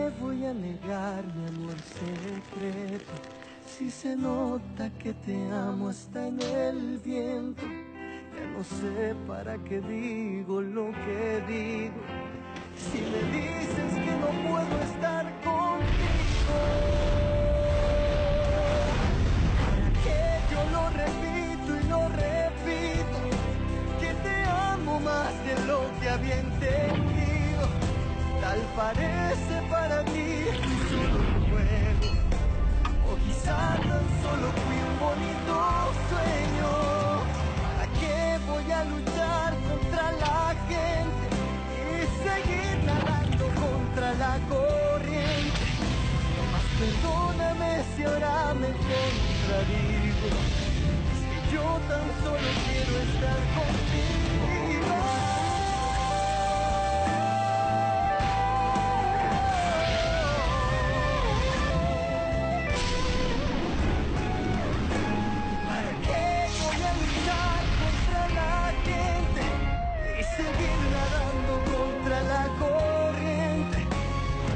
qué voy a negar mi amor secreto? Si se nota que te amo hasta en el viento. Ya no sé para qué digo lo que digo. Si me dices que no puedo estar contigo, ¿para qué yo lo repito y lo repito? Que te amo más de lo que había entendido. Tal parece para ti solo un juego, o quizá tan solo fui un bonito sueño. ¿Para qué voy a luchar contra la gente y seguir nadando contra la corriente? Más perdóname si ahora me contradigo. Es que yo tan solo quiero estar contigo. ¿Para qué voy a luchar contra la gente y seguir nadando contra la corriente?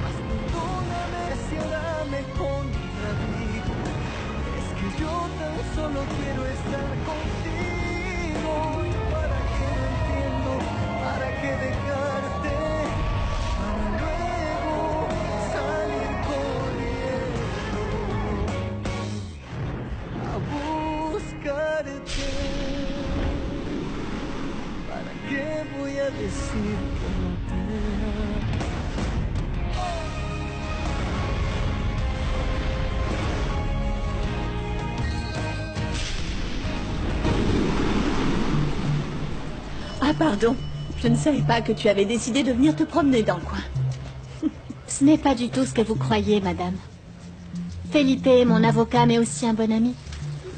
Más perdóname si ahora me contradigo. Es que yo tan solo quiero estar contigo. ¿Y para qué no entiendo? ¿Para qué dejarte? Para luego salir corriendo a buscarte. ¿Para qué voy a decir que no te amo? Ah pardon, je ne savais pas que tu avais décidé de venir te promener dans le coin. Ce n'est pas du tout ce que vous croyez, madame. Felipe est mon avocat, mais aussi un bon ami.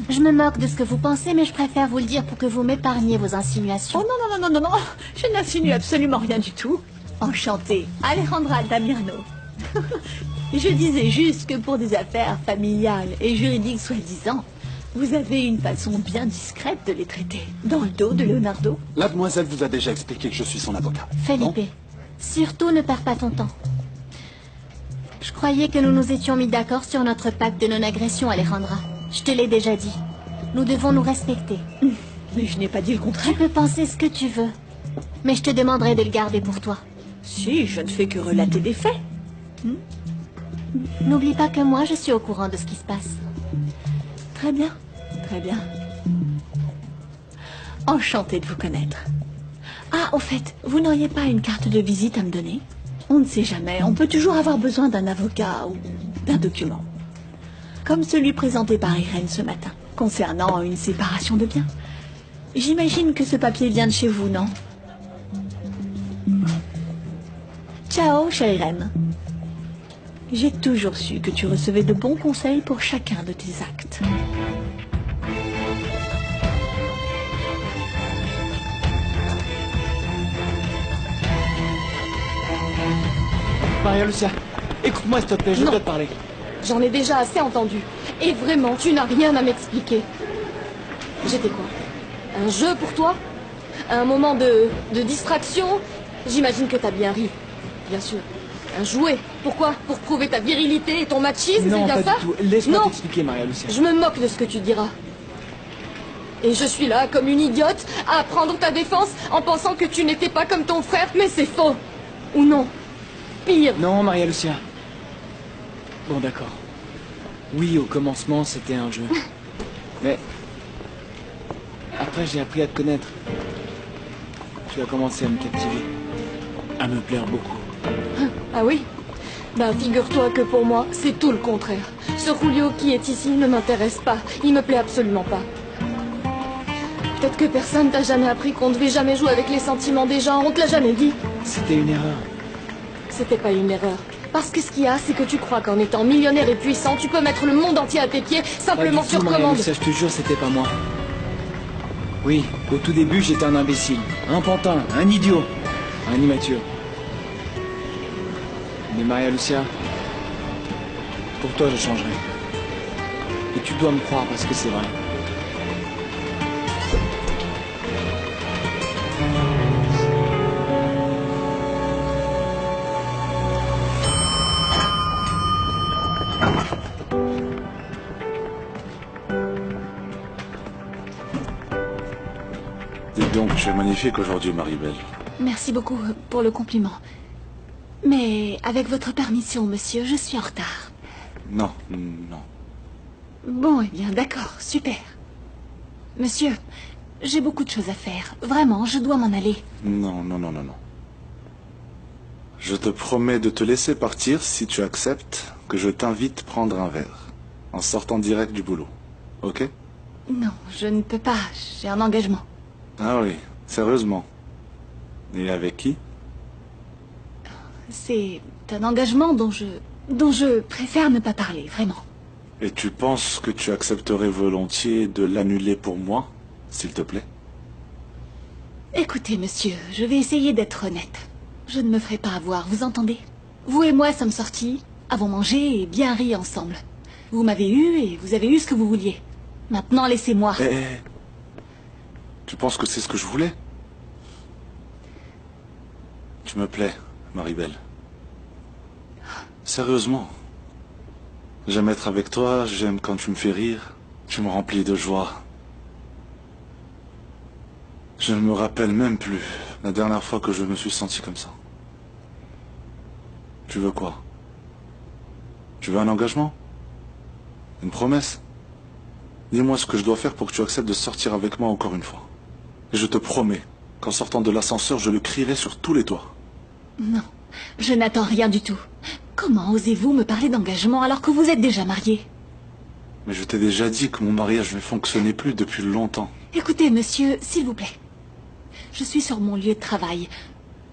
Je me moque de ce que vous pensez, mais je préfère vous le dire pour que vous m'épargniez vos insinuations. Oh non, non, non, non, non, je n'insinue absolument rien du tout. Enchantée, Alejandra Altamirano. Je disais juste que pour des affaires familiales et juridiques soi-disant, vous avez une façon bien discrète de les traiter. Dans le dos de Leonardo. La demoiselle vous a déjà expliqué que je suis son avocat. Felipe, surtout ne perds pas ton temps. Je croyais que nous nous étions mis d'accord sur notre pacte de non-agression, Alejandra. Je te l'ai déjà dit. Nous devons nous respecter. Mais je n'ai pas dit le contraire. Tu peux penser ce que tu veux, mais je te demanderai de le garder pour toi. Si, je ne fais que relater des faits. N'oublie pas que moi, je suis au courant de ce qui se passe. Très bien, très bien. Enchantée de vous connaître. Ah, au fait, vous n'auriez pas une carte de visite à me donner? On ne sait jamais, on peut toujours avoir besoin d'un avocat ou d'un document. Comme celui présenté par Irène ce matin, concernant une séparation de biens. J'imagine que ce papier vient de chez vous, non? Ciao, chère Irène. J'ai toujours su que tu recevais de bons conseils pour chacun de tes actes. Maria Lucia, écoute-moi s'il te plaît, je dois te parler. J'en ai déjà assez entendu. Et vraiment, tu n'as rien à m'expliquer. J'étais quoi? Un jeu pour toi? Un moment de distraction? J'imagine que t'as bien ri. Bien sûr. Un jouet. Pourquoi? Pour prouver ta virilité et ton machisme, c'est Non, bien pas ça? du tout. Laisse-moi Non. t'expliquer, Maria Lucia. Je me moque de ce que tu diras. Et je suis là, comme une idiote, à prendre ta défense en pensant que tu n'étais pas comme ton frère, mais c'est faux. Ou non? Pire. Non, Maria Lucia. Bon, d'accord. Oui, au commencement, c'était un jeu. Mais... après, j'ai appris à te connaître. Tu as commencé à me captiver. À me plaire beaucoup. Ah oui? Ben, figure-toi que pour moi, c'est tout le contraire. Ce Julio qui est ici ne m'intéresse pas. Il me plaît absolument pas. Peut-être que personne t'a jamais appris qu'on devait jamais jouer avec les sentiments des gens. On te l'a jamais dit. C'était une erreur. C'était pas une erreur. Parce que ce qu'il y a, c'est que tu crois qu'en étant millionnaire et puissant, tu peux mettre le monde entier à tes pieds simplement Pas du sur tout, Maria commande. Lucia, je te jure, c'était pas moi. Oui, au tout début, j'étais un imbécile. Un pantin, un idiot. Un immature. Mais Maria Lucia, pour toi, je changerai. Et tu dois me croire parce que c'est vrai. Dis donc, tu es magnifique aujourd'hui, Marie-Belle. Merci beaucoup pour le compliment. Mais avec votre permission, monsieur, je suis en retard. Non, non. Bon, eh bien, d'accord, super. Monsieur, j'ai beaucoup de choses à faire. Vraiment, je dois m'en aller. Non, non, non, non, non. Je te promets de te laisser partir si tu acceptes que je t'invite à prendre un verre. En sortant direct du boulot. Ok? Non, je ne peux pas. J'ai un engagement. Ah oui, sérieusement. Et avec qui? C'est un engagement dont je préfère ne pas parler, vraiment. Et tu penses que tu accepterais volontiers de l'annuler pour moi, s'il te plaît? Écoutez, monsieur, je vais essayer d'être honnête. Je ne me ferai pas avoir, vous entendez? Vous et moi sommes sortis, avons mangé et bien ri ensemble. Vous m'avez eu et vous avez eu ce que vous vouliez. Maintenant, laissez-moi. Tu penses que c'est ce que je voulais? Tu me plais, Marie-Belle. Sérieusement. J'aime être avec toi, j'aime quand tu me fais rire. Tu me remplis de joie. Je ne me rappelle même plus la dernière fois que je me suis senti comme ça. Tu veux quoi? Tu veux un engagement? Une promesse? Dis-moi ce que je dois faire pour que tu acceptes de sortir avec moi encore une fois. Et je te promets qu'en sortant de l'ascenseur, je le crierai sur tous les toits. Non, je n'attends rien du tout. Comment osez-vous me parler d'engagement alors que vous êtes déjà marié? Mais je t'ai déjà dit que mon mariage ne fonctionnait plus depuis longtemps. Écoutez, monsieur, s'il vous plaît. Je suis sur mon lieu de travail.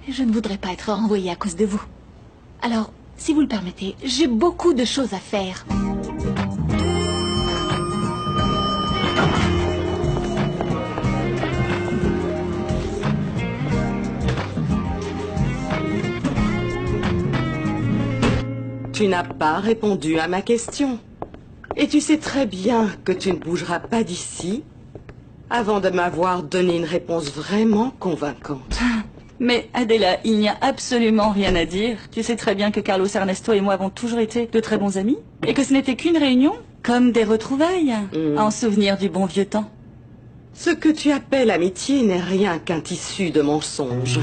Et je ne voudrais pas être renvoyée à cause de vous. Alors, si vous le permettez, j'ai beaucoup de choses à faire. Tu n'as pas répondu à ma question. Et tu sais très bien que tu ne bougeras pas d'ici avant de m'avoir donné une réponse vraiment convaincante. Mais Adela, il n'y a absolument rien à dire. Tu sais très bien que Carlos Ernesto et moi avons toujours été de très bons amis. Et que ce n'était qu'une réunion, comme des retrouvailles, en souvenir du bon vieux temps. Ce que tu appelles amitié n'est rien qu'un tissu de mensonges.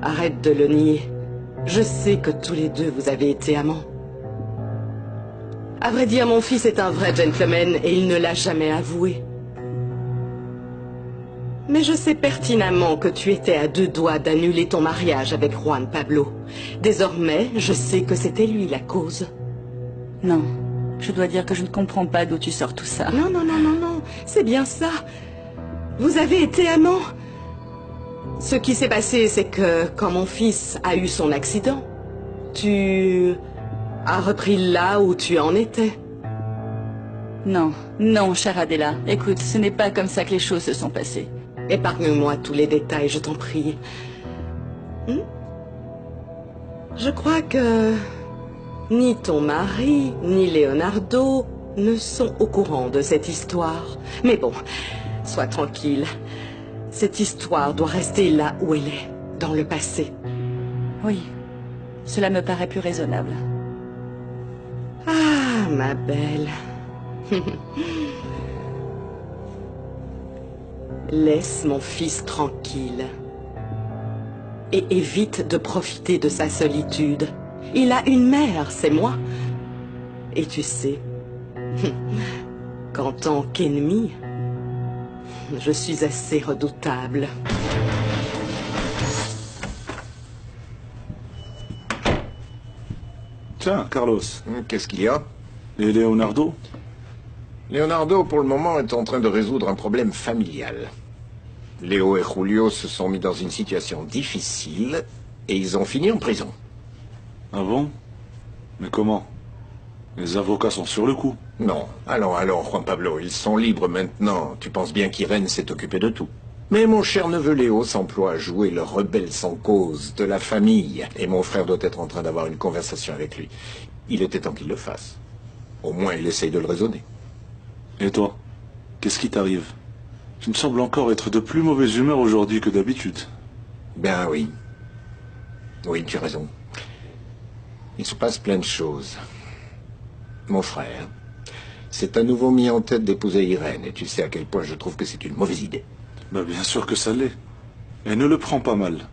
Arrête de le nier. Je sais que tous les deux vous avez été amants. À vrai dire, mon fils est un vrai gentleman et il ne l'a jamais avoué. Mais je sais pertinemment que tu étais à 2 doigts d'annuler ton mariage avec Juan Pablo. Désormais, je sais que c'était lui la cause. Non, je dois dire que je ne comprends pas d'où tu sors tout ça. Non, non, non, non, non, c'est bien ça. Vous avez été amants. Ce qui s'est passé, c'est que quand mon fils a eu son accident, tu as repris là où tu en étais. Non, non, chère Adela. Écoute, ce n'est pas comme ça que les choses se sont passées. Épargne-moi tous les détails, je t'en prie. Je crois que ni ton mari, ni Leonardo ne sont au courant de cette histoire. Mais bon, sois tranquille. Cette histoire doit rester là où elle est, dans le passé. Oui, cela me paraît plus raisonnable. Ah, ma belle. Laisse mon fils tranquille. Et évite de profiter de sa solitude. Il a une mère, c'est moi. Et tu sais, qu'en tant qu'ennemi, je suis assez redoutable. Tiens, Carlos. Qu'est-ce qu'il y a? Et Leonardo? Leonardo, pour le moment, est en train de résoudre un problème familial. Léo et Julio se sont mis dans une situation difficile et ils ont fini en prison. Ah bon? Mais comment? Les avocats sont sur le coup. Non. Allons, Juan Pablo, ils sont libres maintenant. Tu penses bien qu'Irène s'est occupée de tout. Mais mon cher neveu Léo s'emploie à jouer le rebelle sans cause de la famille. Et mon frère doit être en train d'avoir une conversation avec lui. Il était temps qu'il le fasse. Au moins, il essaye de le raisonner. Et toi? Qu'est-ce qui t'arrive? Tu me sembles encore être de plus mauvaise humeur aujourd'hui que d'habitude. Ben oui. Oui, tu as raison. Il se passe plein de choses. Mon frère, c'est à nouveau mis en tête d'épouser Irène, et tu sais à quel point je trouve que c'est une mauvaise idée. Bah bien sûr que ça l'est. Et ne le prends pas mal.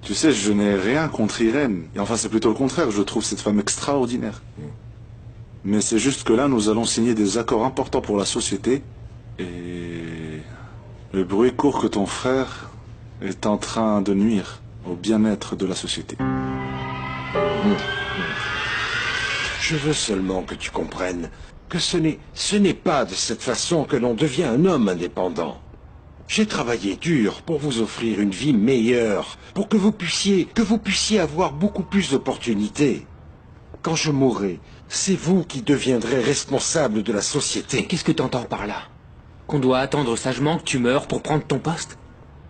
Tu sais, je n'ai rien contre Irène. Et enfin, c'est plutôt le contraire. Je trouve cette femme extraordinaire. Mais c'est juste que là, nous allons signer des accords importants pour la société. Et le bruit court que ton frère est en train de nuire au bien-être de la société. Je veux seulement que tu comprennes que ce n'est pas de cette façon que l'on devient un homme indépendant. J'ai travaillé dur pour vous offrir une vie meilleure, pour que vous puissiez avoir beaucoup plus d'opportunités. Quand je mourrai, c'est vous qui deviendrez responsable de la société. Qu'est-ce que t'entends par là? Qu'on doit attendre sagement que tu meurs pour prendre ton poste?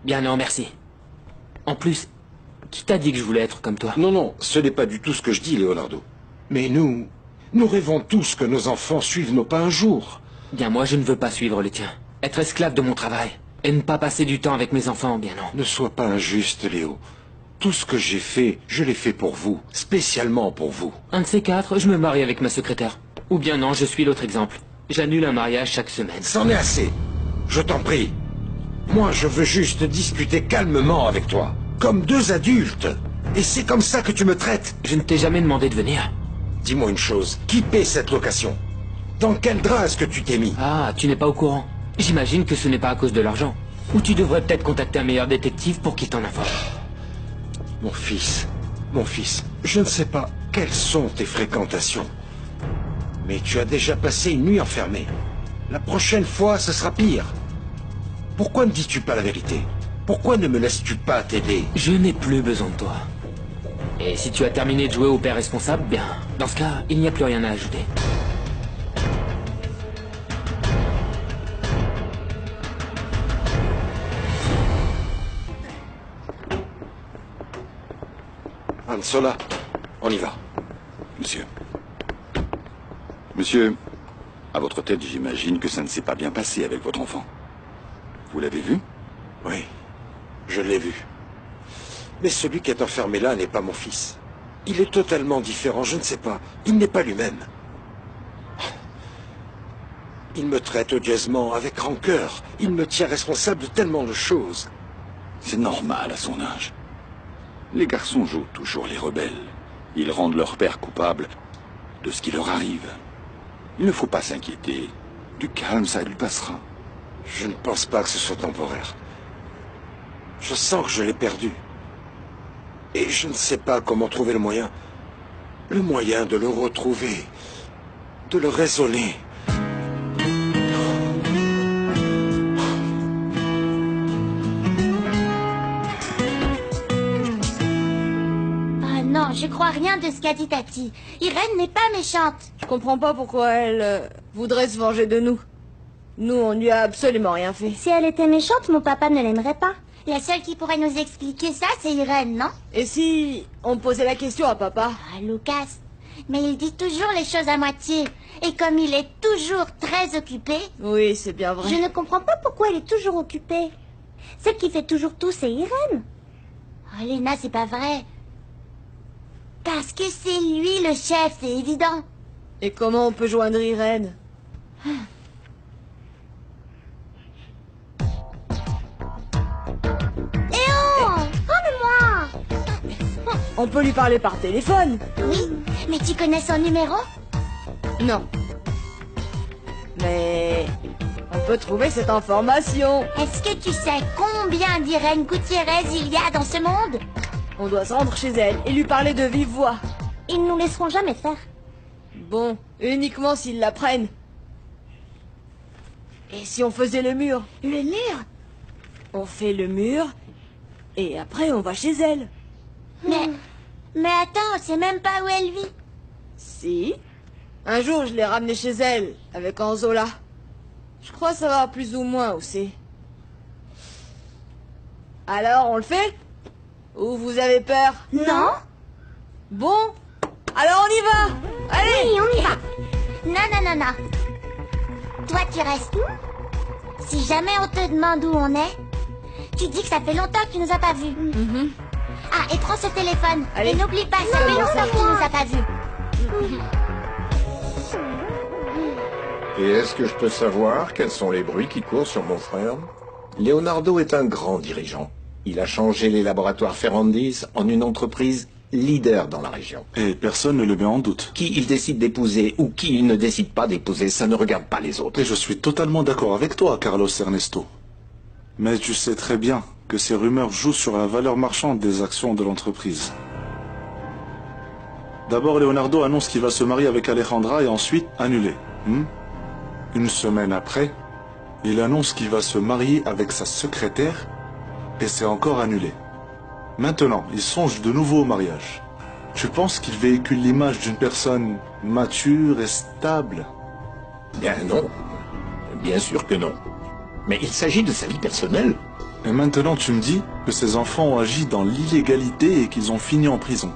Bien non, merci. En plus, qui t'a dit que je voulais être comme toi? Non, ce n'est pas du tout ce que je dis, Leonardo. Mais nous rêvons tous que nos enfants suivent nos pas un jour. Bien, moi, je ne veux pas suivre les tiens. Être esclave de mon travail. Et ne pas passer du temps avec mes enfants, bien non. Ne sois pas injuste, Léo. Tout ce que j'ai fait, je l'ai fait pour vous. Spécialement pour vous. Un de ces quatre, je me marie avec ma secrétaire. Ou bien non, je suis l'autre exemple. J'annule un mariage chaque semaine. C'en est assez. Je t'en prie. Moi, je veux juste discuter calmement avec toi. Comme deux adultes. Et c'est comme ça que tu me traites. Je ne t'ai jamais demandé de venir. Dis-moi une chose. Qui paie cette location? Dans quel drap est-ce que tu t'es mis? Ah, tu n'es pas au courant. J'imagine que ce n'est pas à cause de l'argent. Ou tu devrais peut-être contacter un meilleur détective pour qu'il t'en informe. Mon fils, je ne sais pas quelles sont tes fréquentations. Mais tu as déjà passé une nuit enfermée. La prochaine fois, ce sera pire. Pourquoi ne dis-tu pas la vérité? Pourquoi ne me laisses-tu pas t'aider? Je n'ai plus besoin de toi. Et si tu as terminé de jouer au père responsable, bien, dans ce cas, il n'y a plus rien à ajouter. Ansola, on y va. Monsieur. Monsieur, à votre tête, j'imagine que ça ne s'est pas bien passé avec votre enfant. Vous l'avez vu? Oui, je l'ai vu. Mais celui qui est enfermé là n'est pas mon fils. Il est totalement différent, je ne sais pas. Il n'est pas lui-même. Il me traite odieusement, avec rancœur. Il me tient responsable de tellement de choses. C'est normal à son âge. Les garçons jouent toujours les rebelles. Ils rendent leur père coupable de ce qui leur arrive. Il ne faut pas s'inquiéter. Du calme, ça lui passera. Je ne pense pas que ce soit temporaire. Je sens que je l'ai perdu. Et je ne sais pas comment trouver le moyen. Le moyen de le retrouver. De le raisonner. Non, je crois rien de ce qu'a dit Tati. Irène n'est pas méchante. Je comprends pas pourquoi elle voudrait se venger de nous. Nous, on lui a absolument rien fait. Si elle était méchante, mon papa ne l'aimerait pas. La seule qui pourrait nous expliquer ça, c'est Irène, non? Et si on posait la question à papa? Ah, Lucas. Mais il dit toujours les choses à moitié. Et comme il est toujours très occupé... Oui, c'est bien vrai. Je ne comprends pas pourquoi il est toujours occupé. Celle qui fait toujours tout, c'est Irène. Oh, Léna, c'est pas vrai. Parce que c'est lui le chef, c'est évident. Et comment on peut joindre Irène? Eh oh! Rends-le-moi! On peut lui parler par téléphone. Oui, mais tu connais son numéro? Non. Mais on peut trouver cette information. Est-ce que tu sais combien d'Irène Gutiérrez il y a dans ce monde? On doit se rendre chez elle et lui parler de vive voix. Ils ne nous laisseront jamais faire. Bon, uniquement s'ils la prennent. Et si on faisait le mur? Le mur? On fait le mur, et après on va chez elle. Mais attends, on sait même pas où elle vit. Si. Un jour, je l'ai ramenée chez elle, avec Anzola. Je crois savoir plus ou moins où c'est. Alors, on le fait? Ou vous avez peur? Non. Bon, alors on y va. Allez. Oui, on y va. Non. Toi, tu restes où? Si jamais on te demande où on est, tu dis que ça fait longtemps que tu nous as pas vus. Ah, et prends ce téléphone. Allez. Et n'oublie pas, ça fait longtemps que tu nous as pas vus. Et est-ce que je peux savoir quels sont les bruits qui courent sur mon frère? Leonardo est un grand dirigeant. Il a changé les laboratoires Ferrandis en une entreprise leader dans la région. Et personne ne le met en doute. Qui il décide d'épouser ou qui il ne décide pas d'épouser, ça ne regarde pas les autres. Et je suis totalement d'accord avec toi, Carlos Ernesto. Mais tu sais très bien que ces rumeurs jouent sur la valeur marchande des actions de l'entreprise. D'abord, Leonardo annonce qu'il va se marier avec Alejandra et ensuite annuler. Une semaine après, il annonce qu'il va se marier avec sa secrétaire et c'est encore annulé. Maintenant, il songe de nouveau au mariage. Tu penses qu'il véhicule l'image d'une personne mature et stable? Bien non. Bien sûr que non. Mais il s'agit de sa vie personnelle. Et maintenant tu me dis que ses enfants ont agi dans l'illégalité et qu'ils ont fini en prison.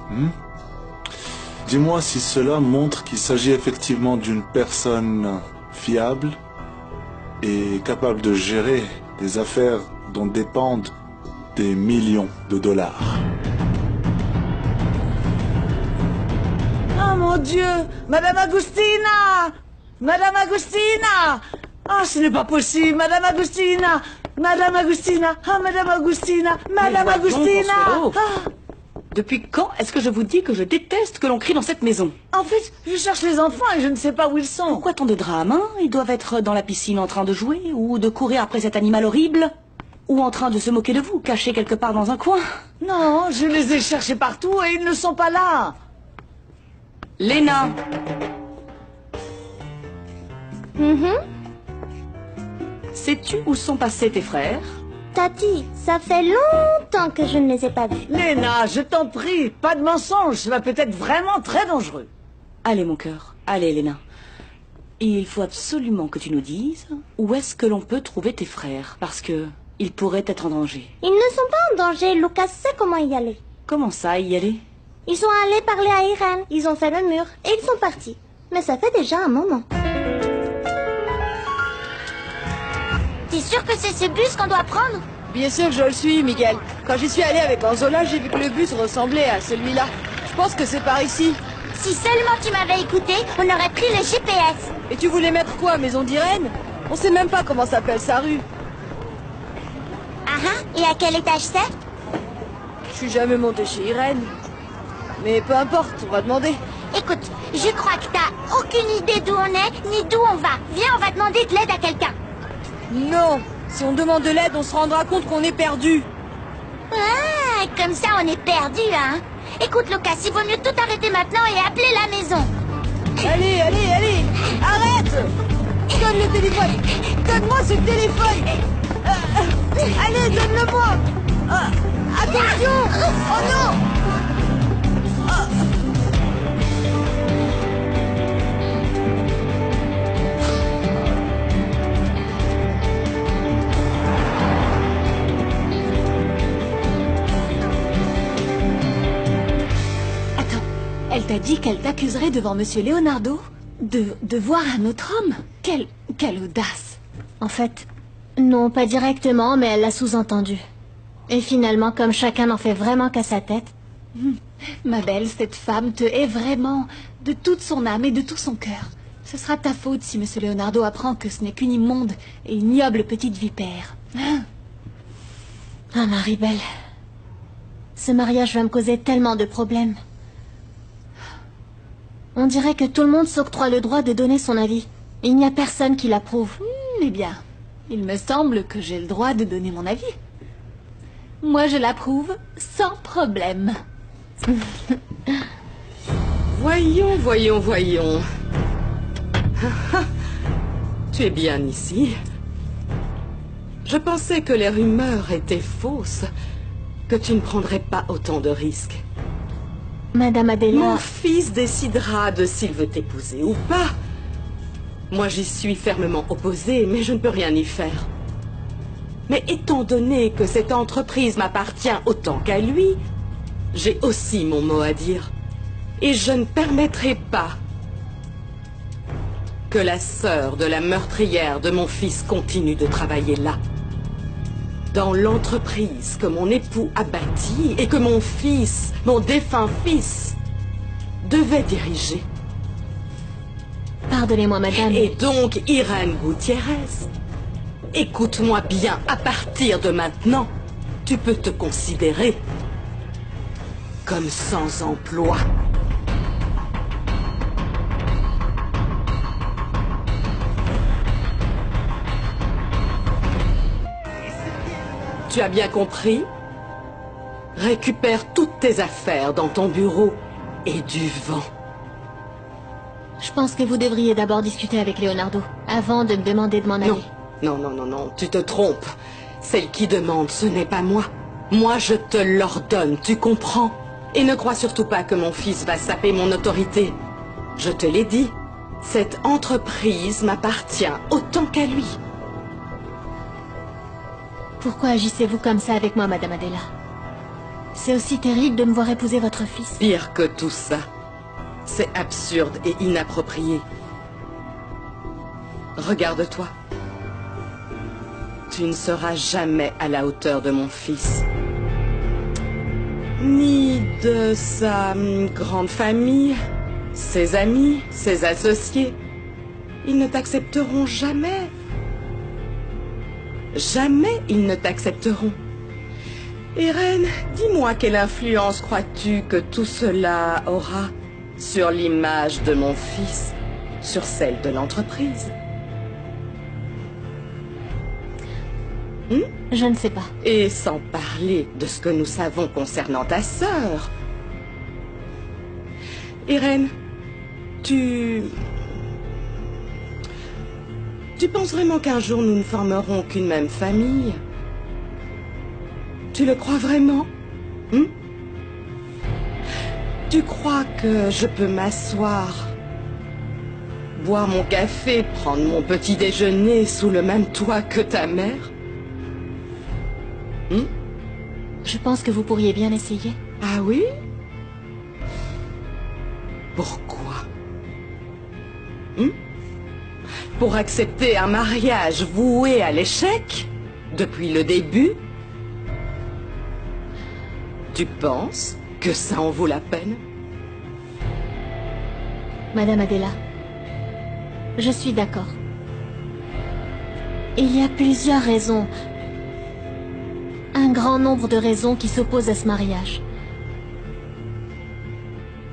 Dis-moi si cela montre qu'il s'agit effectivement d'une personne fiable et capable de gérer des affaires dont dépendent des millions de dollars. Oh mon Dieu! Madame Agustina! Madame Agustina! Ah, ce n'est pas possible! Madame Agustina! Madame Agustina! Ah, Madame Agustina! Madame Agustina! Depuis quand est-ce que je vous dis que je déteste que l'on crie dans cette maison? En fait, je cherche les enfants et je ne sais pas où ils sont. Pourquoi tant de drame, hein? Ils doivent être dans la piscine en train de jouer, ou de courir après cet animal horrible, ou en train de se moquer de vous, cachés quelque part dans un coin. Non, je les ai cherchés partout et ils ne sont pas là. Léna! Sais-tu où sont passés tes frères? Tati, ça fait longtemps que je ne les ai pas vus. Léna, je t'en prie, pas de mensonge, ça peut être vraiment très dangereux. Allez, mon cœur, allez, Léna. Il faut absolument que tu nous dises où est-ce que l'on peut trouver tes frères, parce que ils pourraient être en danger. Ils ne sont pas en danger, Lucas sait comment y aller. Comment ça, y aller? Ils sont allés parler à Irène, ils ont fait le mur, et ils sont partis. Mais ça fait déjà un moment. T'es sûr que c'est ce bus qu'on doit prendre? Bien sûr que je le suis, Miguel. Quand j'y suis allée avec Anzola, j'ai vu que le bus ressemblait à celui-là. Je pense que c'est par ici. Si seulement tu m'avais écouté, on aurait pris le GPS. Et tu voulais mettre quoi, Maison d'Irène? On sait même pas comment s'appelle sa rue. Et à quel étage c'est? Je suis jamais montée chez Irène. Mais peu importe, on va demander. Écoute, je crois que t'as aucune idée d'où on est, ni d'où on va. Viens, on va demander de l'aide à quelqu'un. Non! Si on demande de l'aide, on se rendra compte qu'on est perdu. Ah, comme ça on est perdu, hein. Écoute, Lucas, il vaut mieux tout arrêter maintenant et appeler la maison. Allez, allez, allez! Arrête! Donne le téléphone! Donne-moi ce téléphone! Allez, donne-le-moi! Attention! Oh non! Elle t'a dit qu'elle t'accuserait devant Monsieur Leonardo de voir un autre homme? Quelle audace! En fait, non, pas directement, mais elle l'a sous-entendu. Et finalement, comme chacun n'en fait vraiment qu'à sa tête... Ma belle, cette femme te hait vraiment, de toute son âme et de tout son cœur. Ce sera ta faute si Monsieur Leonardo apprend que ce n'est qu'une immonde et ignoble petite vipère. Ah, Marie-Belle. Ce mariage va me causer tellement de problèmes. On dirait que tout le monde s'octroie le droit de donner son avis. Il n'y a personne qui l'approuve. Eh bien, il me semble que j'ai le droit de donner mon avis. Moi, je l'approuve sans problème. Voyons, voyons, voyons. Tu es bien ici. Je pensais que les rumeurs étaient fausses, que tu ne prendrais pas autant de risques. Madame Adela... Mon fils décidera de s'il veut t'épouser ou pas. Moi, j'y suis fermement opposée, mais je ne peux rien y faire. Mais étant donné que cette entreprise m'appartient autant qu'à lui, j'ai aussi mon mot à dire. Et je ne permettrai pas que la sœur de la meurtrière de mon fils continue de travailler là. Dans l'entreprise que mon époux a bâtie et que mon fils, mon défunt fils, devait diriger. Pardonnez-moi, madame. Et donc, Irène Gutiérrez, écoute-moi bien, à partir de maintenant, tu peux te considérer comme sans emploi. Tu as bien compris? Récupère toutes tes affaires dans ton bureau et du vent. Je pense que vous devriez d'abord discuter avec Leonardo, avant de me demander de m'en aller. Non, non, non, non, tu te trompes. Celle qui demande, ce n'est pas moi. Moi, je te l'ordonne, tu comprends? Et ne crois surtout pas que mon fils va saper mon autorité. Je te l'ai dit, cette entreprise m'appartient autant qu'à lui. Pourquoi agissez-vous comme ça avec moi, Madame Adela? C'est aussi terrible de me voir épouser votre fils. Pire que tout ça, c'est absurde et inapproprié. Regarde-toi. Tu ne seras jamais à la hauteur de mon fils. Ni de sa grande famille, ses amis, ses associés. Ils ne t'accepteront jamais. Jamais ils ne t'accepteront. Irène, dis-moi quelle influence crois-tu que tout cela aura sur l'image de mon fils, sur celle de l'entreprise? Je ne sais pas. Et sans parler de ce que nous savons concernant ta sœur. Irène, tu penses vraiment qu'un jour nous ne formerons qu'une même famille? Tu le crois vraiment? Tu crois que je peux m'asseoir, boire mon café, prendre mon petit déjeuner sous le même toit que ta mère? Je pense que vous pourriez bien essayer. Ah oui? Pourquoi? Pour accepter un mariage voué à l'échec depuis le début? Tu penses que ça en vaut la peine? Madame Adela, je suis d'accord. Il y a plusieurs raisons, un grand nombre de raisons qui s'opposent à ce mariage.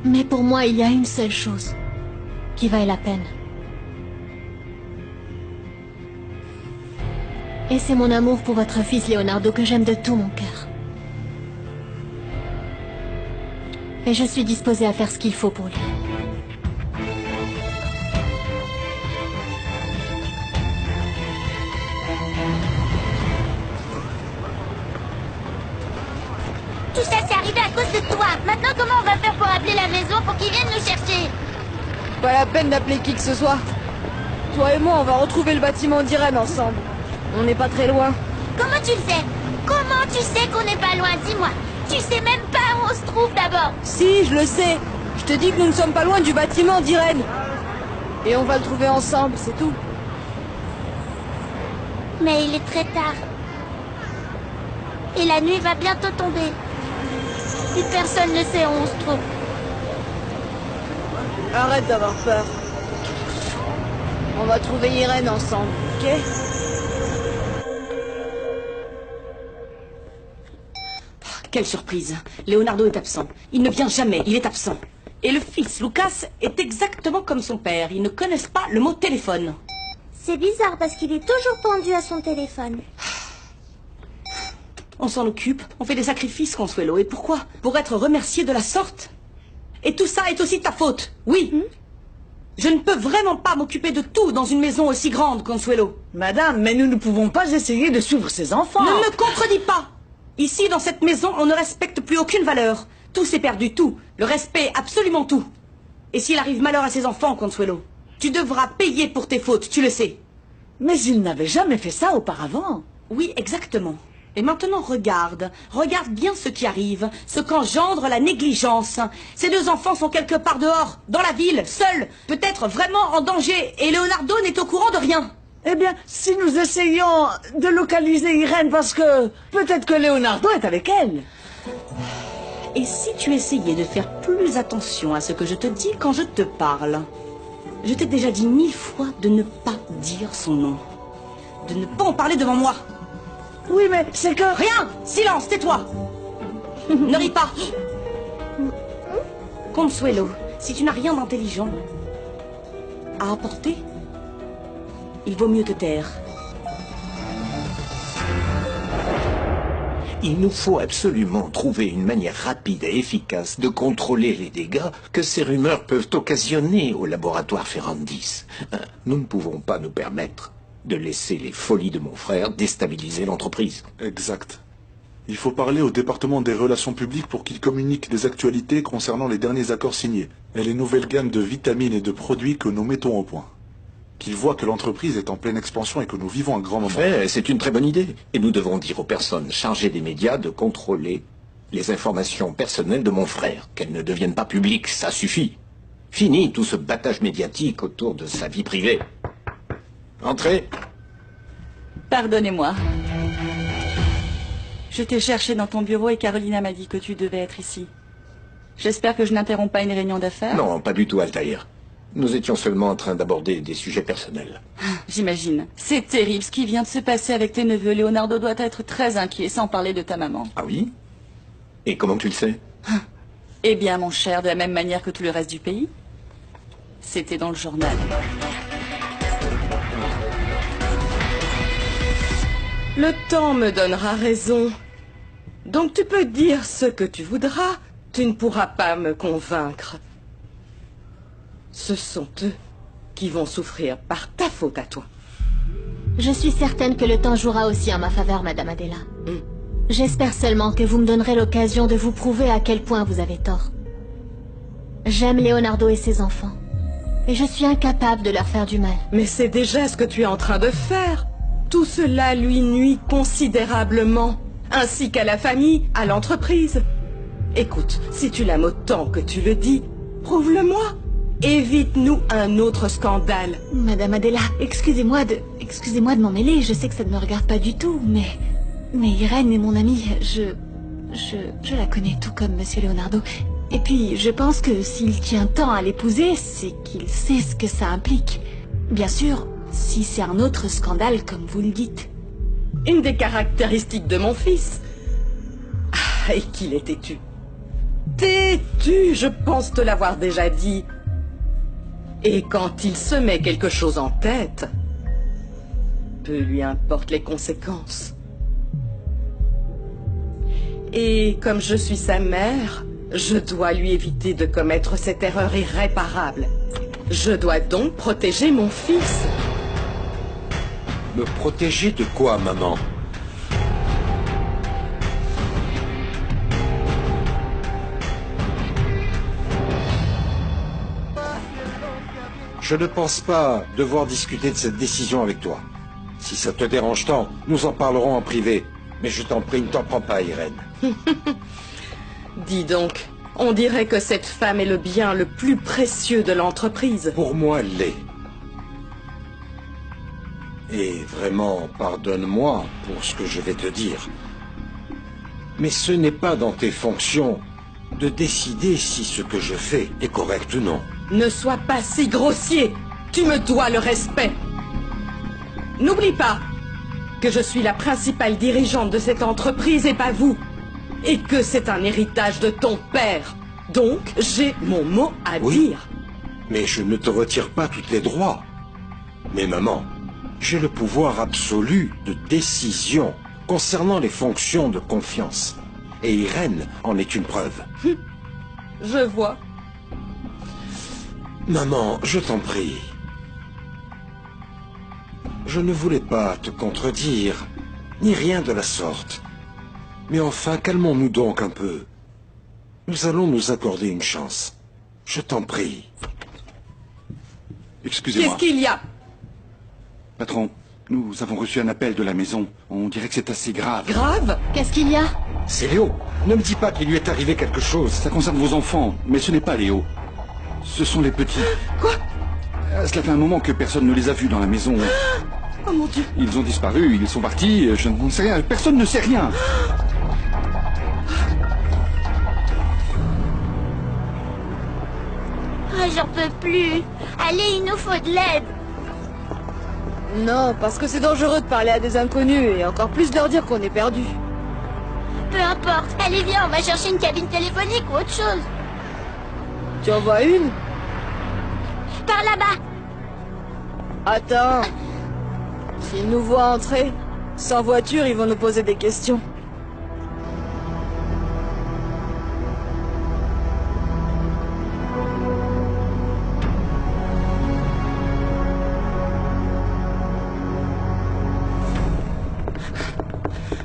Mais pour moi, il y a une seule chose qui vaille la peine. Et c'est mon amour pour votre fils Leonardo que j'aime de tout mon cœur. Et je suis disposée à faire ce qu'il faut pour lui. Tout ça, c'est arrivé à cause de toi. Maintenant, comment on va faire pour appeler la maison pour qu'ils viennent nous chercher? Pas la peine d'appeler qui que ce soit. Toi et moi, on va retrouver le bâtiment d'Irène ensemble. On n'est pas très loin. Comment tu le sais? Comment tu sais qu'on n'est pas loin? Dis-moi. Tu sais même pas où on se trouve d'abord. Si, je le sais. Je te dis que nous ne sommes pas loin du bâtiment d'Irène. Et on va le trouver ensemble, c'est tout. Mais il est très tard. Et la nuit va bientôt tomber. Et personne ne sait où on se trouve. Arrête d'avoir peur. On va trouver Irène ensemble, ok? Quelle surprise. Leonardo est absent. Il ne vient jamais, il est absent. Et le fils, Lucas, est exactement comme son père. Ils ne connaissent pas le mot téléphone. C'est bizarre parce qu'il est toujours pendu à son téléphone. On s'en occupe, on fait des sacrifices, Consuelo. Et pourquoi? Pour être remercié de la sorte. Et tout ça est aussi ta faute, oui. Je ne peux vraiment pas m'occuper de tout dans une maison aussi grande, Consuelo. Madame, mais nous ne pouvons pas essayer de suivre ces enfants. Ne me contredis pas. Ici, dans cette maison, on ne respecte plus aucune valeur. Tout s'est perdu, tout. Le respect, absolument tout. Et s'il arrive malheur à ces enfants, Consuelo, tu devras payer pour tes fautes, tu le sais. Mais ils n'avaient jamais fait ça auparavant. Oui, exactement. Et maintenant, regarde bien ce qui arrive, ce qu'engendre la négligence. Ces deux enfants sont quelque part dehors, dans la ville, seuls, peut-être vraiment en danger, et Leonardo n'est au courant de rien. Eh bien, si nous essayons de localiser Irène, parce que peut-être que Leonardo est avec elle. Et si tu essayais de faire plus attention à ce que je te dis quand je te parle? Je t'ai déjà dit 1000 fois de ne pas dire son nom. De ne pas en parler devant moi. Oui, mais c'est que... Rien! Silence, tais-toi! Ne ris pas! Consuelo, si tu n'as rien d'intelligent à apporter, il vaut mieux te taire. Il nous faut absolument trouver une manière rapide et efficace de contrôler les dégâts que ces rumeurs peuvent occasionner au laboratoire Ferrandis. Nous ne pouvons pas nous permettre de laisser les folies de mon frère déstabiliser l'entreprise. Exact. Il faut parler au département des relations publiques pour qu'il communique des actualités concernant les derniers accords signés et les nouvelles gammes de vitamines et de produits que nous mettons au point. Qu'il voit que l'entreprise est en pleine expansion et que nous vivons un grand moment. C'est une très bonne idée. Et nous devons dire aux personnes chargées des médias de contrôler les informations personnelles de mon frère, qu'elles ne deviennent pas publiques, ça suffit. Fini tout ce battage médiatique autour de sa vie privée. Entrez. Pardonnez-moi. Je t'ai cherché dans ton bureau et Carolina m'a dit que tu devais être ici. J'espère que je n'interromps pas une réunion d'affaires. Non, pas du tout, Altaïr. Nous étions seulement en train d'aborder des sujets personnels. J'imagine. C'est terrible ce qui vient de se passer avec tes neveux. Leonardo doit être très inquiet, sans parler de ta maman. Ah oui? Et comment tu le sais? Eh bien, mon cher, de la même manière que tout le reste du pays. C'était dans le journal. Le temps me donnera raison. Donc tu peux dire ce que tu voudras, tu ne pourras pas me convaincre. Ce sont eux qui vont souffrir par ta faute à toi. Je suis certaine que le temps jouera aussi en ma faveur, Madame Adela. J'espère seulement que vous me donnerez l'occasion de vous prouver à quel point vous avez tort. J'aime Leonardo et ses enfants. Et je suis incapable de leur faire du mal. Mais c'est déjà ce que tu es en train de faire. Tout cela lui nuit considérablement, ainsi qu'à la famille, à l'entreprise. Écoute, si tu l'aimes autant que tu le dis, prouve-le-moi. Évite-nous un autre scandale. Madame Adela, excusez-moi de m'en mêler, je sais que ça ne me regarde pas du tout, mais Irène est mon amie, je la connais tout comme Monsieur Leonardo. Et puis, je pense que s'il tient tant à l'épouser, c'est qu'il sait ce que ça implique. Bien sûr, si c'est un autre scandale, comme vous le dites. Une des caractéristiques de mon fils. Ah, et qu'il est têtu. Têtu, je pense te l'avoir déjà dit. Et quand il se met quelque chose en tête, peu lui importe les conséquences. Et comme je suis sa mère, je dois lui éviter de commettre cette erreur irréparable. Je dois donc protéger mon fils. Me protéger de quoi, maman? Je ne pense pas devoir discuter de cette décision avec toi. Si ça te dérange tant, nous en parlerons en privé. Mais je t'en prie, ne t'en prends pas, Irène. Dis donc, on dirait que cette femme est le bien le plus précieux de l'entreprise. Pour moi, elle l'est. Et vraiment, pardonne-moi pour ce que je vais te dire. Mais ce n'est pas dans tes fonctions de décider si ce que je fais est correct ou non. Ne sois pas si grossier. Tu me dois le respect. N'oublie pas que je suis la principale dirigeante de cette entreprise et pas vous. Et que c'est un héritage de ton père. Donc, j'ai mon mot à dire. Mais je ne te retire pas tous les droits. Mais maman, j'ai le pouvoir absolu de décision concernant les fonctions de confiance. Et Irène en est une preuve. Je vois. Maman, je t'en prie. Je ne voulais pas te contredire, ni rien de la sorte. Mais enfin, calmons-nous donc un peu. Nous allons nous accorder une chance. Je t'en prie. Excusez-moi. Qu'est-ce qu'il y a? Patron, nous avons reçu un appel de la maison. On dirait que c'est assez grave. Grave? Qu'est-ce qu'il y a? C'est Léo. Ne me dis pas qu'il lui est arrivé quelque chose. Ça concerne vos enfants, mais ce n'est pas Léo. Ce sont les petits. Quoi? Cela fait un moment que personne ne les a vus dans la maison. Oh mon Dieu. Ils ont disparu, ils sont partis, je ne sais rien. Personne ne sait rien. Ah, j'en peux plus. Allez, il nous faut de l'aide. Non, parce que c'est dangereux de parler à des inconnus et encore plus de leur dire qu'on est perdu. Peu importe. Allez, viens, on va chercher une cabine téléphonique ou autre chose. Tu en vois une? Par là-bas. Attends. S'ils nous voient entrer, sans voiture, ils vont nous poser des questions.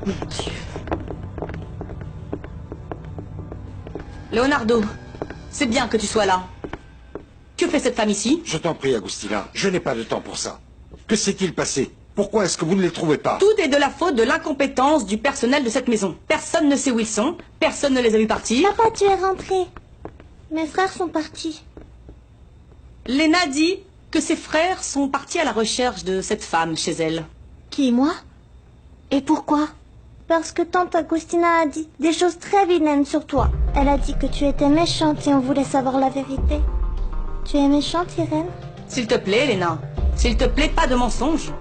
Mon Dieu. Leonardo, c'est bien que tu sois là. Que fait cette femme ici? Je t'en prie, Agustina, je n'ai pas de temps pour ça. Que s'est-il passé? Pourquoi est-ce que vous ne les trouvez pas? Tout est de la faute de l'incompétence du personnel de cette maison. Personne ne sait où ils sont, personne ne les a vus partir. Papa, tu es rentré. Mes frères sont partis. Léna dit que ses frères sont partis à la recherche de cette femme chez elle. Qui, moi? Et pourquoi? Parce que tante Agustina a dit des choses très vilaines sur toi. Elle a dit que tu étais méchante et on voulait savoir la vérité. Tu es méchante, Irène? S'il te plaît, Léna. S'il te plaît, pas de mensonges.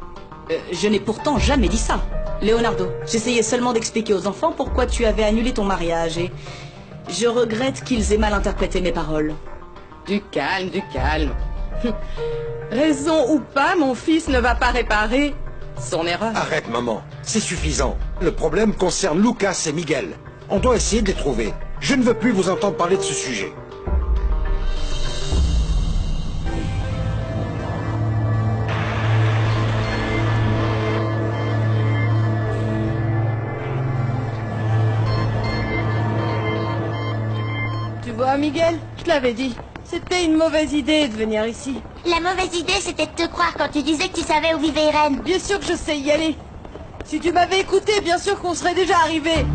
Je n'ai pourtant jamais dit ça. Leonardo, j'essayais seulement d'expliquer aux enfants pourquoi tu avais annulé ton mariage et je regrette qu'ils aient mal interprété mes paroles. Du calme, du calme. Raison ou pas, mon fils ne va pas réparer son erreur. Arrête, maman. C'est suffisant. Le problème concerne Lucas et Miguel. On doit essayer de les trouver. Je ne veux plus vous entendre parler de ce sujet. Tu vois, Miguel, je te l'avais dit. C'était une mauvaise idée de venir ici. La mauvaise idée, c'était de te croire quand tu disais que tu savais où vivait Irène. Bien sûr que je sais y aller. Si tu m'avais écouté, bien sûr qu'on serait déjà arrivé.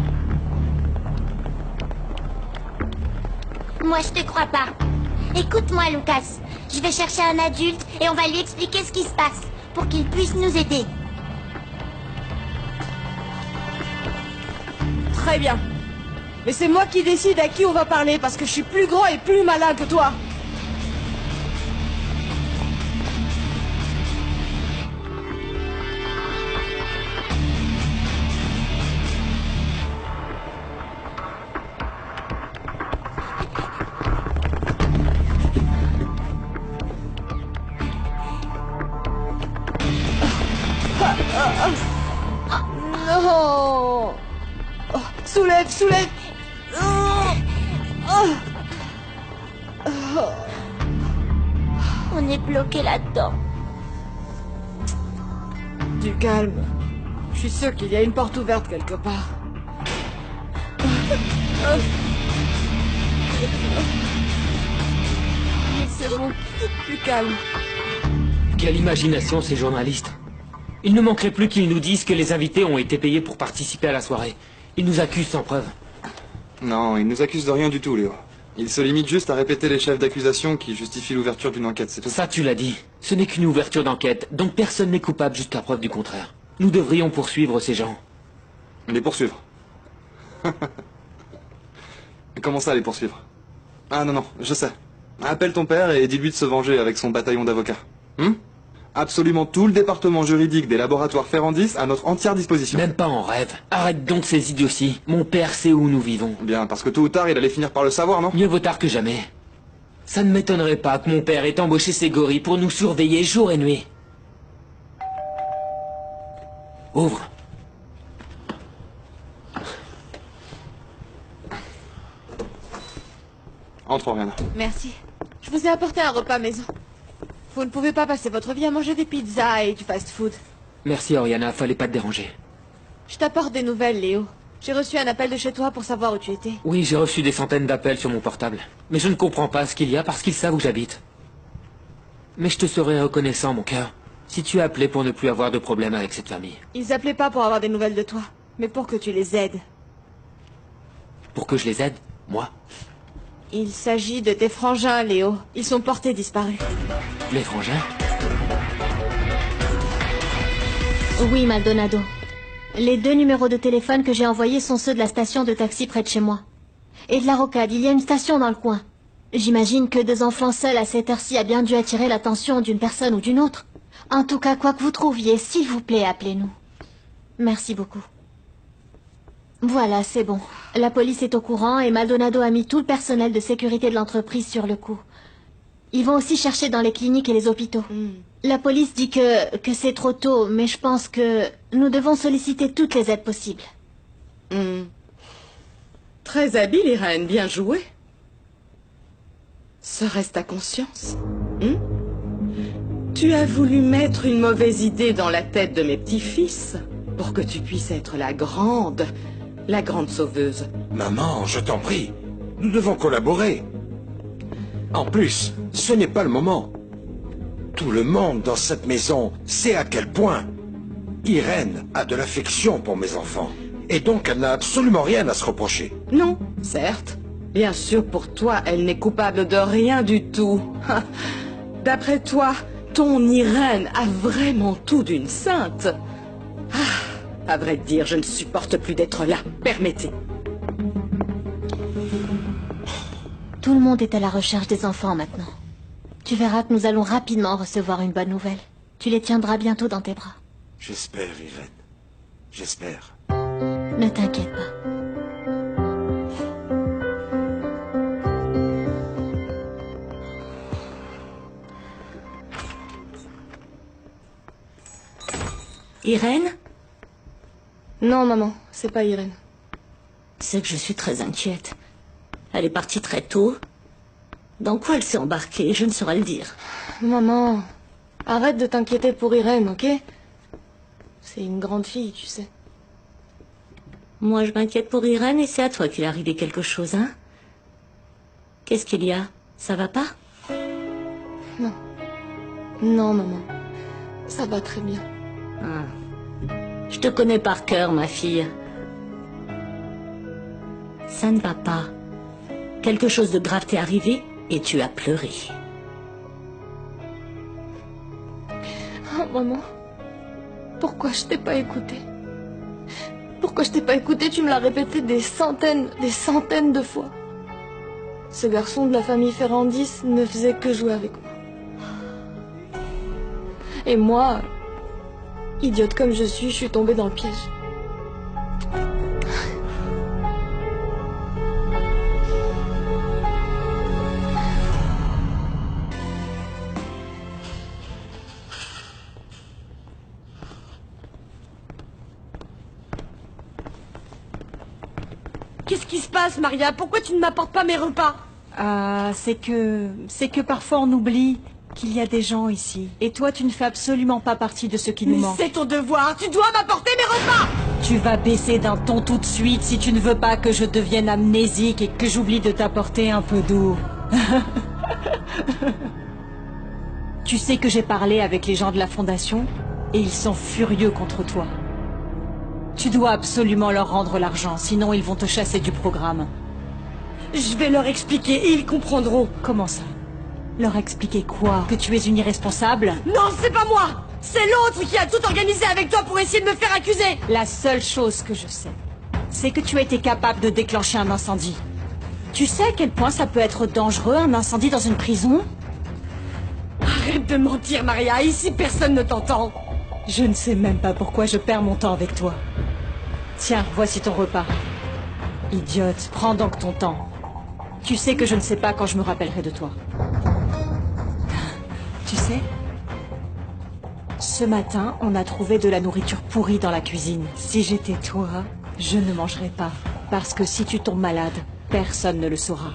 Moi, je te crois pas. Écoute-moi, Lucas. Je vais chercher un adulte et on va lui expliquer ce qui se passe pour qu'il puisse nous aider. Très bien. Mais c'est moi qui décide à qui on va parler parce que je suis plus grand et plus malin que toi. Non. Oh, soulève, soulève. On est bloqué là-dedans. Du calme. Je suis sûr qu'il y a une porte ouverte quelque part. C'est bon. Du calme. Quelle imagination, ces journalistes. Il ne manquerait plus qu'ils nous disent que les invités ont été payés pour participer à la soirée. Ils nous accusent sans preuve. Non, ils nous accusent de rien du tout, Léo. Ils se limitent juste à répéter les chefs d'accusation qui justifient l'ouverture d'une enquête, c'est tout. Ça, tu l'as dit. Ce n'est qu'une ouverture d'enquête, donc personne n'est coupable jusqu'à preuve du contraire. Nous devrions poursuivre ces gens. Les poursuivre. Mais comment ça, les poursuivre? Ah non, non, je sais. Appelle ton père et dis-lui de se venger avec son bataillon d'avocats. Absolument tout le département juridique des laboratoires Ferrandis à notre entière disposition. Même pas en rêve. Arrête donc ces idioties. Mon père sait où nous vivons. Bien, parce que tôt ou tard, il allait finir par le savoir, non? Mieux vaut tard que jamais. Ça ne m'étonnerait pas que mon père ait embauché ces gorilles pour nous surveiller jour et nuit. Ouvre. Entre, Oriana. Merci. Je vous ai apporté un repas maison. Vous ne pouvez pas passer votre vie à manger des pizzas et du fast-food. Merci, Oriana. Fallait pas te déranger. Je t'apporte des nouvelles, Léo. J'ai reçu un appel de chez toi pour savoir où tu étais. Oui, j'ai reçu des centaines d'appels sur mon portable. Mais je ne comprends pas ce qu'il y a parce qu'ils savent où j'habite. Mais je te serais reconnaissant, mon cœur, si tu appelais pour ne plus avoir de problème avec cette famille. Ils appelaient pas pour avoir des nouvelles de toi, mais pour que tu les aides. Pour que je les aide? Moi? Il s'agit de tes frangins, Léo. Ils sont portés disparus. Les frangins? Oui, Maldonado. Les 2 numéros de téléphone que j'ai envoyés sont ceux de la station de taxi près de chez moi. Et de la rocade, il y a une station dans le coin. J'imagine que 2 enfants seuls à cette heure-ci a bien dû attirer l'attention d'une personne ou d'une autre. En tout cas, quoi que vous trouviez, s'il vous plaît, appelez-nous. Merci beaucoup. Voilà, c'est bon. La police est au courant et Maldonado a mis tout le personnel de sécurité de l'entreprise sur le coup. Ils vont aussi chercher dans les cliniques et les hôpitaux. La police dit que c'est trop tôt, mais je pense que nous devons solliciter toutes les aides possibles. Très habile, Irène, bien joué. Serait-ce ta conscience? Tu as voulu mettre une mauvaise idée dans la tête de mes petits-fils pour que tu puisses être la grande sauveuse. Maman, je t'en prie, nous devons collaborer. En plus, ce n'est pas le moment. Tout le monde dans cette maison sait à quel point Irène a de l'affection pour mes enfants. Et donc elle n'a absolument rien à se reprocher. Non, certes. Bien sûr, pour toi, elle n'est coupable de rien du tout. D'après toi, ton Irène a vraiment tout d'une sainte. À vrai dire, je ne supporte plus d'être là. Permettez. Tout le monde est à la recherche des enfants maintenant. Tu verras que nous allons rapidement recevoir une bonne nouvelle. Tu les tiendras bientôt dans tes bras. J'espère, Irène. J'espère. Ne t'inquiète pas. Irène? Non, maman, c'est pas Irène. C'est que je suis très inquiète. Elle est partie très tôt. Dans quoi elle s'est embarquée, je ne saurais le dire. Maman, arrête de t'inquiéter pour Irène, ok? C'est une grande fille, tu sais. Moi, je m'inquiète pour Irène et c'est à toi qu'il est arrivé quelque chose, hein? Qu'est-ce qu'il y a? Ça va pas? Non. Non, maman. Ça va très bien. Je te connais par cœur, ma fille. Ça ne va pas. Quelque chose de grave t'est arrivé et tu as pleuré. Oh, maman. Pourquoi je t'ai pas écouté? Pourquoi je t'ai pas écouté? Tu me l'as répété des centaines de fois. Ce garçon de la famille Ferrandis ne faisait que jouer avec moi. Et moi, idiote comme je suis tombée dans le piège. Qu'est-ce qui se passe, Maria? Pourquoi tu ne m'apportes pas mes repas? C'est que parfois on oublie qu'il y a des gens ici. Et toi, tu ne fais absolument pas partie de ce qui nous manque. C'est ton devoir, tu dois m'apporter mes repas! Tu vas baisser d'un ton tout de suite si tu ne veux pas que je devienne amnésique et que j'oublie de t'apporter un peu d'eau. Tu sais que j'ai parlé avec les gens de la Fondation et ils sont furieux contre toi. Tu dois absolument leur rendre l'argent, sinon ils vont te chasser du programme. Je vais leur expliquer et ils comprendront. Comment ça? Leur expliquer quoi? Que tu es une irresponsable? Non, c'est pas moi! C'est l'autre qui a tout organisé avec toi pour essayer de me faire accuser! La seule chose que je sais, c'est que tu as été capable de déclencher un incendie. Tu sais à quel point ça peut être dangereux, un incendie dans une prison? Arrête de mentir, Maria, ici personne ne t'entend. Je ne sais même pas pourquoi je perds mon temps avec toi. Tiens, voici ton repas. Idiote, prends donc ton temps. Tu sais que je ne sais pas quand je me rappellerai de toi. Tu sais, ce matin, on a trouvé de la nourriture pourrie dans la cuisine. Si j'étais toi, je ne mangerais pas. Parce que si tu tombes malade, personne ne le saura.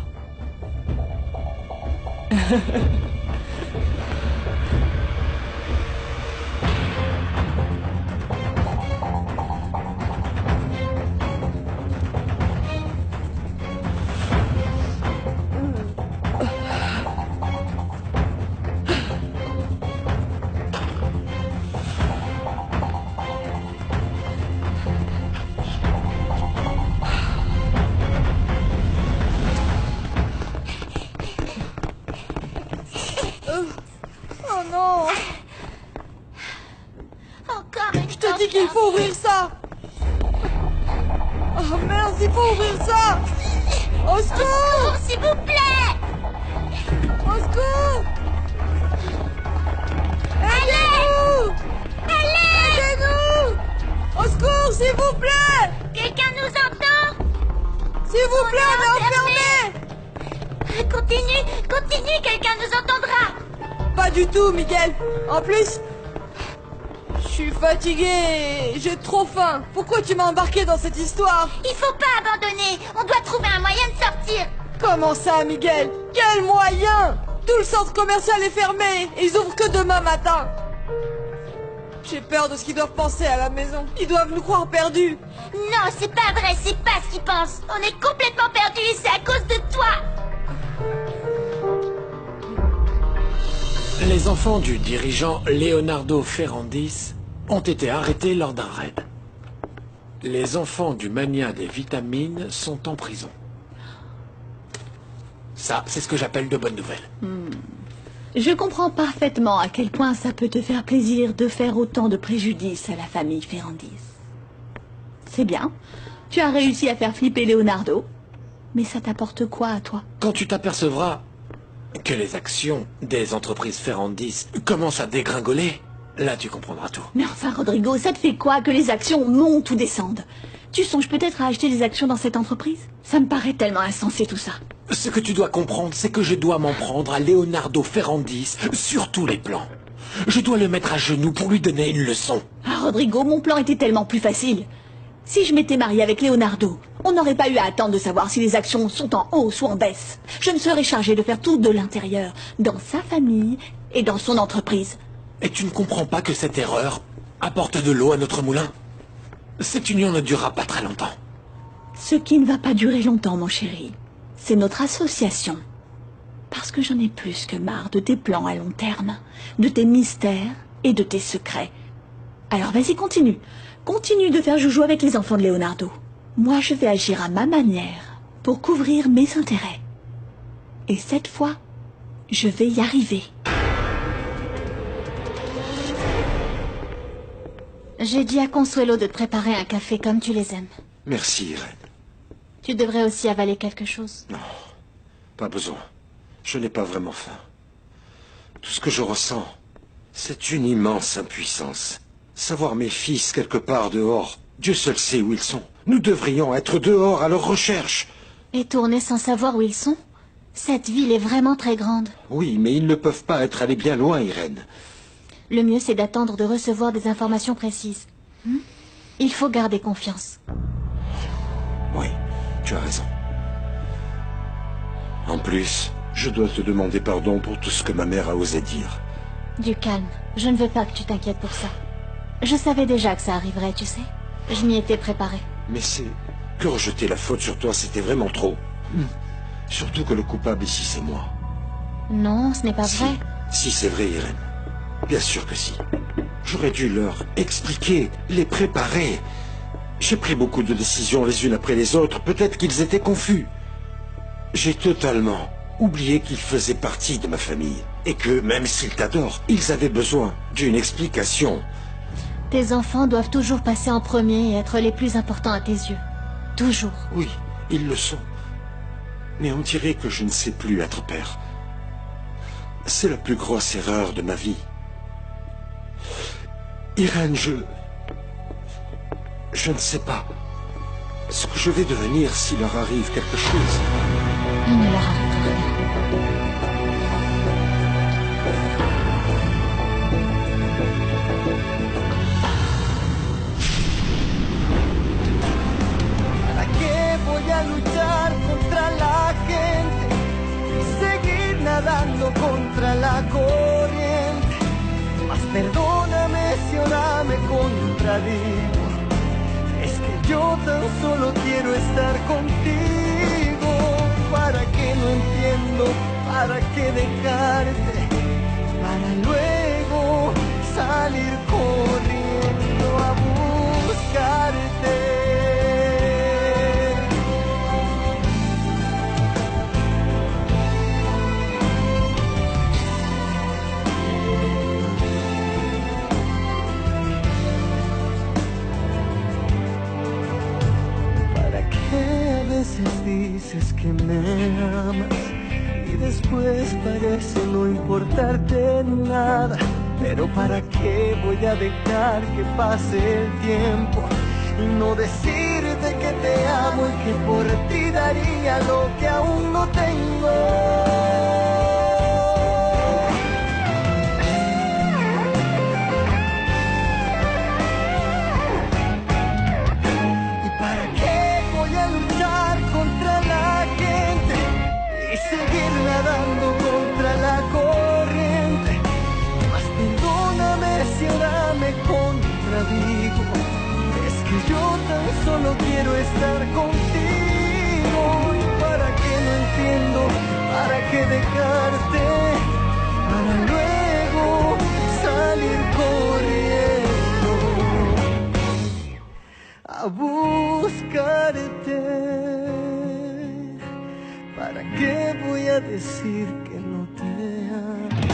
Oh non! Encore une Je te dis qu'il faut ouvrir ça! Oh merde, il faut ouvrir ça! Au secours! S'il vous plaît! Au secours! Aidez-nous! Aidez-nous! Au secours, s'il vous plaît! Quelqu'un nous entend? S'il vous plaît, on est enfermés! Continue, quelqu'un nous entendra! Pas du tout, Miguel. En plus, je suis fatiguée et j'ai trop faim. Pourquoi tu m'as embarqué dans cette histoire? Il faut pas abandonner. On doit trouver un moyen de sortir. Comment ça, Miguel? Quel moyen? Tout le centre commercial est fermé et ils ouvrent que demain matin. J'ai peur de ce qu'ils doivent penser à la maison. Ils doivent nous croire perdus. Non, c'est pas vrai, c'est pas ce qu'ils pensent. On est complètement perdus et c'est à cause de toi. Les enfants du dirigeant Leonardo Ferrandis ont été arrêtés lors d'un raid. Les enfants du mania des vitamines sont en prison. Ça, c'est ce que j'appelle de bonnes nouvelles. Je comprends parfaitement à quel point ça peut te faire plaisir de faire autant de préjudice à la famille Ferrandis. C'est bien. Tu as réussi à faire flipper Leonardo. Mais ça t'apporte quoi à toi? Quand tu t'apercevras que les actions des entreprises Ferrandis commencent à dégringoler, là tu comprendras tout. Mais enfin, Rodrigo, ça te fait quoi que les actions montent ou descendent? Tu songes peut-être à acheter des actions dans cette entreprise? Ça me paraît tellement insensé tout ça. Ce que tu dois comprendre, c'est que je dois m'en prendre à Leonardo Ferrandis sur tous les plans. Je dois le mettre à genoux pour lui donner une leçon. Ah, Rodrigo, mon plan était tellement plus facile. Si je m'étais mariée avec Leonardo, on n'aurait pas eu à attendre de savoir si les actions sont en hausse ou en baisse. Je me serais chargée de faire tout de l'intérieur, dans sa famille et dans son entreprise. Et tu ne comprends pas que cette erreur apporte de l'eau à notre moulin? Cette union ne durera pas très longtemps. Ce qui ne va pas durer longtemps, mon chéri, c'est notre association. Parce que j'en ai plus que marre de tes plans à long terme, de tes mystères et de tes secrets. Alors vas-y, continue. Continue de faire joujou avec les enfants de Leonardo. Moi, je vais agir à ma manière pour couvrir mes intérêts. Et cette fois, je vais y arriver. J'ai dit à Consuelo de te préparer un café comme tu les aimes. Merci, Irène. Tu devrais aussi avaler quelque chose. Non, pas besoin. Je n'ai pas vraiment faim. Tout ce que je ressens, c'est une immense impuissance. Savoir mes fils quelque part dehors, Dieu seul sait où ils sont. Nous devrions être dehors à leur recherche. Et tourner sans savoir où ils sont? Cette ville est vraiment très grande. Oui, mais ils ne peuvent pas être allés bien loin, Irène. Le mieux, c'est d'attendre de recevoir des informations précises. Il faut garder confiance. Oui, tu as raison. En plus, je dois te demander pardon pour tout ce que ma mère a osé dire. Du calme. Je ne veux pas que tu t'inquiètes pour ça. Je savais déjà que ça arriverait, tu sais. Je m'y étais préparée. Mais c'est que rejeter la faute sur toi, c'était vraiment trop. Surtout que le coupable ici, c'est moi. Non, ce n'est pas vrai. Si, c'est vrai, Irène. Bien sûr que si. J'aurais dû leur expliquer, les préparer. J'ai pris beaucoup de décisions les unes après les autres. Peut-être qu'ils étaient confus. J'ai totalement oublié qu'ils faisaient partie de ma famille. Et que, même s'ils t'adorent, ils avaient besoin d'une explication. Tes enfants doivent toujours passer en premier et être les plus importants à tes yeux. Toujours. Oui, ils le sont. Mais on dirait que je ne sais plus être père. C'est la plus grosse erreur de ma vie. Irène, je ne sais pas ce que je vais devenir s'il leur arrive quelque chose. Il ne leur arrive rien. ¿Para qué voy a luchar contra la gente y seguir nadando contra la corriente? Mas perdóname si ahora me contradigo. Es que yo tan solo quiero estar contigo. ¿Para qué no entiendo? ¿Para qué dejarte? Para luego salir corriendo a buscarte. Dices que me amas y y después parece no importarte nada. Pero ¿para qué voy a dejar que pase el tiempo y no decirte que te amo y que por ti daría lo que aún no tengo? ¿Y para qué voy a luchar contra la gente y seguir nadando contra la corriente? Mas perdóname si ahora me contradigo. Es que yo tan solo quiero estar contigo. ¿Y para qué no entiendo? ¿Para qué dejarte? Para luego salir corriendo a buscarte. ¿Para qué voy a decir que no te amo?